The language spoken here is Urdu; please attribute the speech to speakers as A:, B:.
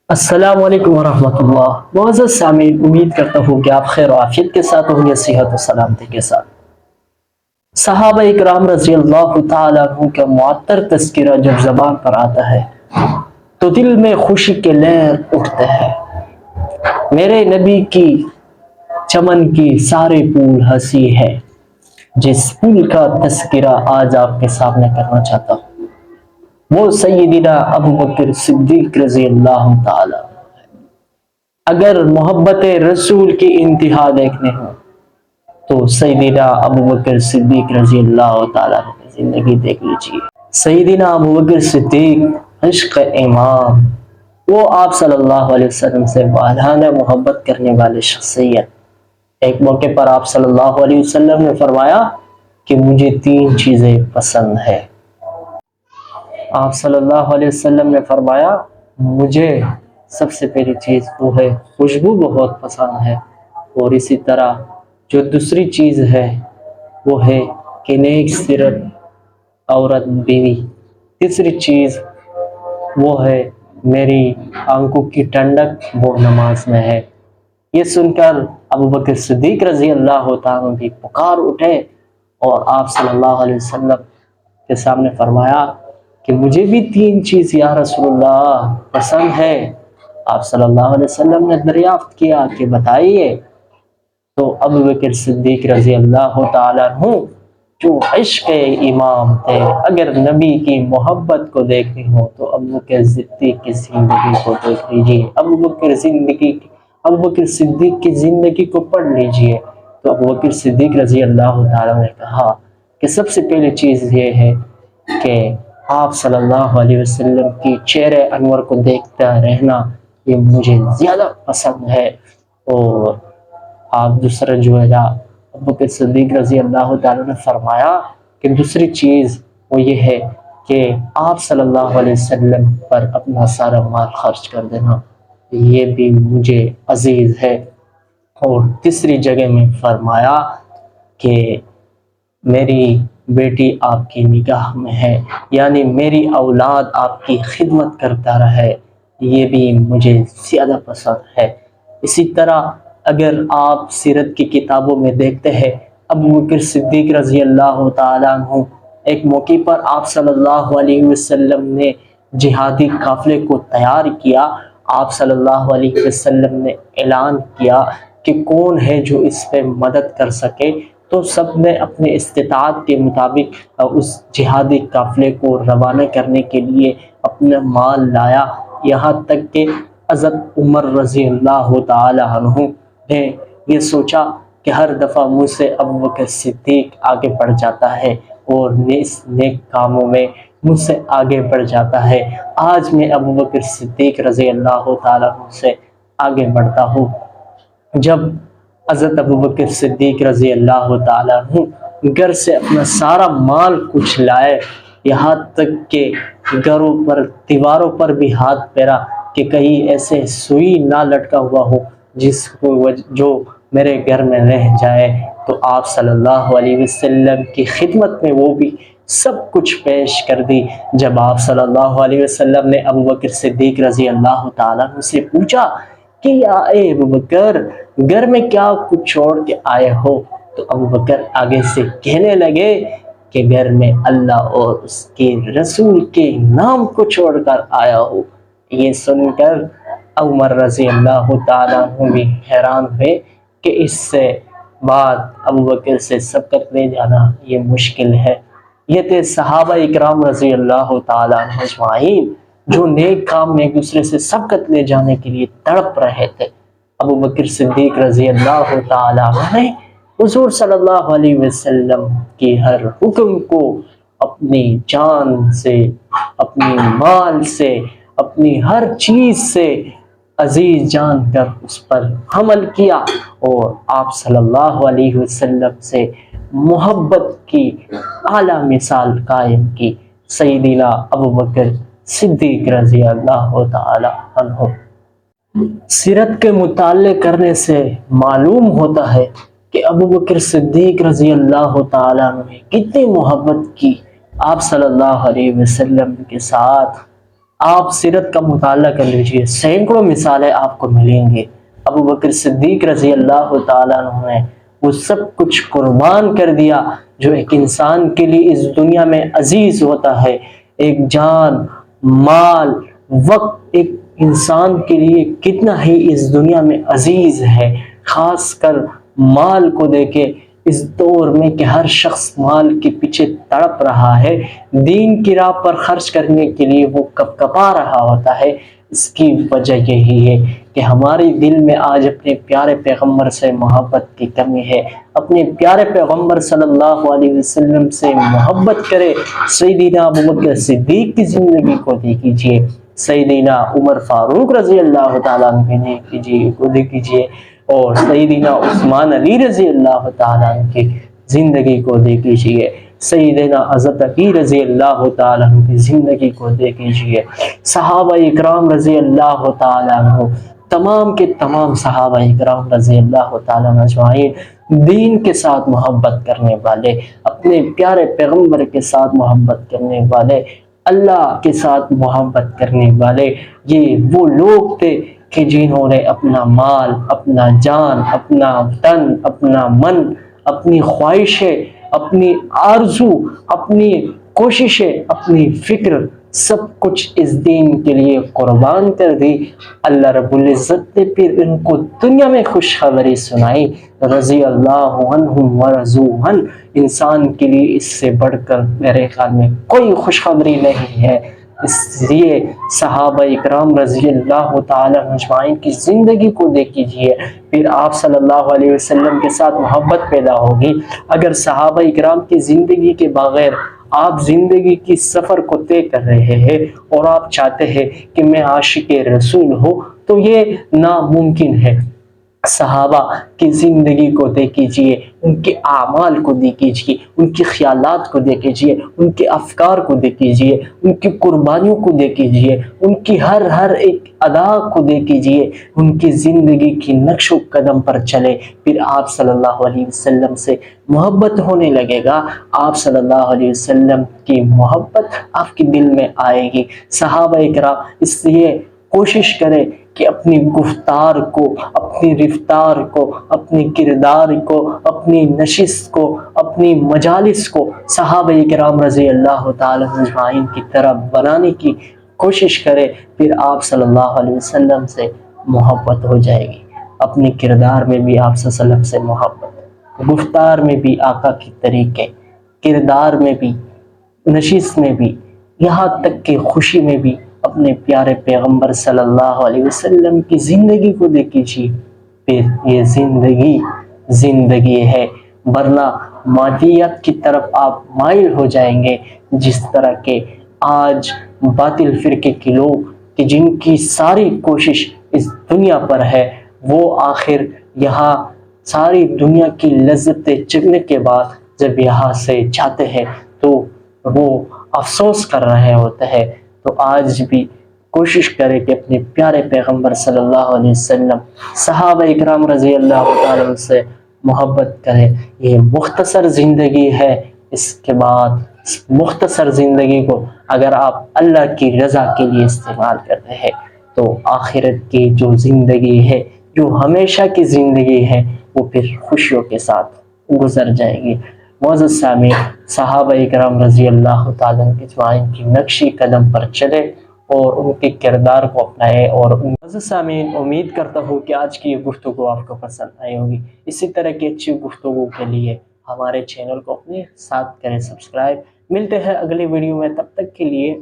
A: السلام علیکم ورحمۃ اللہ۔ معزز سامعین، امید کرتا ہوں کہ آپ خیر و عافیت کے ساتھ ہوں گے، صحت و سلامتی کے ساتھ۔ صحابہ اکرام رضی اللہ تعالیٰ عنہ کا معطر تذکرہ جب زبان پر آتا ہے تو دل میں خوشی کے لہر اٹھتے ہیں۔ میرے نبی کی چمن کی سارے پھول ہنسی ہے، جس پھول کا تذکرہ آج آپ کے سامنے کرنا چاہتا ہوں وہ سیدنا ابوبکر صدیق رضی اللہ تعالی۔ اگر محبت رسول کی انتہا دیکھنے ہو تو سیدنا ابوبکر صدیق رضی اللہ تعالیٰ کی زندگی دیکھ لیجیے۔ سیدنا ابوبکر صدیق عشق امام، وہ آپ صلی اللہ علیہ وسلم سے والہانہ محبت کرنے والے شخصیت۔ ایک موقع پر آپ صلی اللہ علیہ وسلم نے فرمایا کہ مجھے تین چیزیں پسند ہے۔ آپ صلی اللہ علیہ وسلم نے فرمایا مجھے سب سے پہلی چیز وہ ہے خوشبو بہت پسند ہے، اور اسی طرح جو دوسری چیز ہے وہ ہے کہ نیک سیرت عورت بیوی، تیسری چیز وہ ہے میری آنکھوں کی ٹھنڈک وہ نماز میں ہے۔ یہ سن کر ابوبکر صدیق رضی اللہ تعالیٰ بھی پکار اٹھے اور آپ صلی اللہ علیہ وسلم کے سامنے فرمایا کہ مجھے بھی تین چیز یا رسول اللہ پسند ہے۔ آپ صلی اللہ علیہ وسلم نے دریافت کیا کہ بتائیے، تو ابوبکر صدیق رضی اللہ تعالیٰ عنہ جو عشق امام تھے، اگر نبی کی محبت کو دیکھنی ہو تو ابوبکر صدیق کی زندگی کو دیکھ لیجیے، ابوبکر صدیق کی زندگی کو پڑھ لیجیے۔ تو ابوبکر صدیق رضی اللہ تعالیٰ نے کہا کہ سب سے پہلی چیز یہ ہے کہ آپ صلی اللہ علیہ وسلم کی چہرے انور کو دیکھتا رہنا یہ مجھے زیادہ پسند ہے۔ اور آپ دوسرا جو ہے ابوبکر صدیق رضی اللہ تعالیٰ نے فرمایا کہ دوسری چیز وہ یہ ہے کہ آپ صلی اللہ علیہ وسلم پر اپنا سارا مال خرچ کر دینا، یہ بھی مجھے عزیز ہے۔ اور تیسری جگہ میں فرمایا کہ میری بیٹی آپ کی نگاہ میں ہے، یعنی میری اولاد آپ کی خدمت کرتا رہے، یہ بھی مجھے زیادہ پسند ہے۔ اسی طرح اگر آپ سیرت کی کتابوں میں دیکھتے ہیں، ابوبکر صدیق رضی اللہ تعالیٰ عنہ ایک موقع پر آپ صلی اللہ علیہ وسلم نے جہادی قافلے کو تیار کیا۔ آپ صلی اللہ علیہ وسلم نے اعلان کیا کہ کون ہے جو اس پہ مدد کر سکے، تو سب نے اپنے استطاعت کے مطابق اس جہادی قافلے کو روانہ کرنے کے لیے اپنا مال لایا، یہاں تک کہ حضرت عمر رضی اللہ تعالی عنہ نے یہ سوچا کہ ہر دفعہ مجھ سے ابوبکر صدیق آگے بڑھ جاتا ہے اور نیک کاموں میں مجھ سے آگے بڑھ جاتا ہے، آج میں ابوبکر صدیق رضی اللہ تعالی عنہ سے آگے بڑھتا ہوں۔ جب حضرت ابوبکر صدیق رضی اللہ تعالیٰ عنہ گھر سے اپنا سارا مال کچھ لائے، یہاں تک کہ گھروں پر دیواروں پر بھی ہاتھ پھیرا کہ کہیں ایسے سوئی نہ لٹکا ہوا ہو جو میرے گھر میں رہ جائے، تو آپ صلی اللہ علیہ وسلم کی خدمت میں وہ بھی سب کچھ پیش کر دی۔ جب آپ صلی اللہ علیہ وسلم نے ابوبکر صدیق رضی اللہ تعالیٰ عنہ سے پوچھا کہ یا اے ابوبکر، گھر میں کیا کچھ چھوڑ کے آئے ہو، تو ابوبکر آگے سے کہنے لگے کہ گھر میں اللہ اور اس کے رسول کے نام کو چھوڑ کر آیا ہوں۔ یہ سن کر عمر رضی اللہ تعالیٰ عنہ بھی حیران ہوئے کہ اس سے بعد ابوبکر سے سبقت لے جانا یہ مشکل ہے۔ یہ تھے صحابہ اکرام رضی اللہ تعالیٰ عنہ اجمعین جو نیک کام میں ایک دوسرے سے سبقت لے جانے کے لیے تڑپ رہے تھے۔ ابوبکر صدیق رضی اللہ تعالیٰ عنہ نے حضور صلی اللہ علیہ وسلم کی ہر حکم کو اپنی جان سے، اپنی مال سے، اپنی ہر چیز سے عزیز جان کر اس پر عمل کیا، اور آپ صلی اللہ علیہ وسلم سے محبت کی اعلیٰ مثال قائم کی۔ سیدنا ابوبکر صدیق رضی اللہ تعالی عنہ۔ سیرت کے مطالعے کرنے سے معلوم ہوتا ہے کہ ابوبکر صدیق رضی اللہ تعالی عنہ نے کتنی محبت کی آپ صلی اللہ علیہ وسلم کے ساتھ۔ آپ سیرت کا مطالعہ کر لیجئے، سینکڑوں مثالیں آپ کو ملیں گے۔ ابو بکر صدیق رضی اللہ تعالیٰ عنہ نے وہ سب کچھ قربان کر دیا جو ایک انسان کے لیے اس دنیا میں عزیز ہوتا ہے۔ ایک جان، مال، وقت ایک انسان کے لیے کتنا ہی اس دنیا میں عزیز ہے، خاص کر مال کو دیکھے اس دور میں کہ ہر شخص مال کے پیچھے تڑپ رہا ہے، دین کی راہ پر خرچ کرنے کے لیے وہ کپ کپا رہا ہوتا ہے۔ اس کی وجہ یہی ہے کہ ہمارے دل میں آج اپنے پیارے پیغمبر سے محبت کی کمی ہے۔ اپنے پیارے پیغمبر صلی اللہ علیہ وسلم سے محبت کرے۔ سیدنا ابو بکر صدیق کی زندگی کو دیکھیے، سیدنا عمر فاروق رضی اللہ تعالیٰ عنہ کو دیکھیے، اور سیدنا عثمان علی رضی اللہ تعالیٰ عنہ کی زندگی کو دیکھ لیجیے، سیدنا حضرت علی رضی اللہ تعالیٰ عنہ کی زندگی کو دیکھ لیجیے، صحابہ اکرام رضی اللہ تعالیٰ عنہ، تمام کے تمام صحابہ اکرام رضی اللہ تعالیٰ عنہ اجمعین دین کے ساتھ محبت کرنے والے، اپنے پیارے پیغمبر کے ساتھ محبت کرنے والے، اللہ کے ساتھ محبت کرنے والے، یہ وہ لوگ تھے کہ جنہوں نے اپنا مال، اپنا جان، اپنا تن، اپنا من، اپنی خواہشیں، اپنی آرزو، اپنی کوششیں، اپنی فکر، سب کچھ اس دین کے لیے قربان کر دی۔ اللہ رب العزت نے پھر ان کو دنیا میں خوشخبری سنائی، رضی اللہ عنہم ورضوا عنہ۔ انسان کے لیے اس سے بڑھ کر میرے خیال میں کوئی خوشخبری نہیں ہے۔ اس لیے صحابہ اکرام رضی اللہ تعالیٰ اجمعین کی زندگی کو دیکھ لیجیے، پھر آپ صلی اللہ علیہ وسلم کے ساتھ محبت پیدا ہوگی۔ اگر صحابہ اکرام کی زندگی کے بغیر آپ زندگی کی سفر کو طے کر رہے ہیں اور آپ چاہتے ہیں کہ میں عاشق رسول ہوں تو یہ ناممکن ہے۔ صحابہ کی زندگی کو دیکھیے، ان کے اعمال کو دیکھیے، ان کے خیالات کو دیکھیے، ان کے افکار کو دیکھیے، ان کی قربانیوں کو دیکھیے، ان کی ہر ایک ادا کو دیکھیے، ان کی زندگی کی نقش و قدم پر چلے، پھر آپ صلی اللہ علیہ وسلم سے محبت ہونے لگے گا۔ آپ صلی اللہ علیہ وسلم کی محبت آپ کے دل میں آئے گی۔ صحابہ اکرام اس لیے کوشش کریں کہ اپنی گفتار کو، اپنی رفتار کو، اپنی کردار کو، اپنی نشست کو، اپنی مجالس کو صحابہ کرام رضی اللہ تعالیٰ اجمعین کی طرح بنانے کی کوشش کرے، پھر آپ صلی اللہ علیہ وسلم سے محبت ہو جائے گی۔ اپنی کردار میں بھی آپ صلی اللہ علیہ وسلم سے محبت، گفتار میں بھی آقا کی طریقے، کردار میں بھی، نشست میں بھی، یہاں تک کہ خوشی میں بھی اپنے پیارے پیغمبر صلی اللہ علیہ وسلم کی زندگی کو دیکھیے، پھر یہ زندگی ہے، ورنہ مادیات کی طرف آپ مائل ہو جائیں گے، جس طرح کہ آج باطل فرقے کے لوگ کہ جن کی ساری کوشش اس دنیا پر ہے، وہ آخر یہاں ساری دنیا کی لذتیں چکنے کے بعد جب یہاں سے جاتے ہیں تو وہ افسوس کر رہے ہوتے ہیں۔ تو آج بھی کوشش کرے کہ اپنے پیارے پیغمبر صلی اللہ علیہ وسلم، صحابہ اکرام رضی اللہ تعالیٰ سے محبت کرے۔ یہ مختصر زندگی ہے، اس کے بعد اس مختصر زندگی کو اگر آپ اللہ کی رضا کے لیے استعمال کرتے ہیں تو آخرت کی جو زندگی ہے، جو ہمیشہ کی زندگی ہے، وہ پھر خوشیوں کے ساتھ گزر جائے گی۔ معزز سامعین، صحابہ اکرام رضی اللہ تعالیٰ اجمعین کی نقشی قدم پر چلے اور ان کے کردار کو اپنائے۔ اور معزز سامعین، امید کرتا ہوں کہ آج کی یہ گفتگو آپ کو پسند آئی ہوگی۔ اسی طرح کی اچھی گفتگو کے لیے ہمارے چینل کو اپنے ساتھ کریں سبسکرائب۔ ملتے ہیں اگلی ویڈیو میں، تب تک کے لیے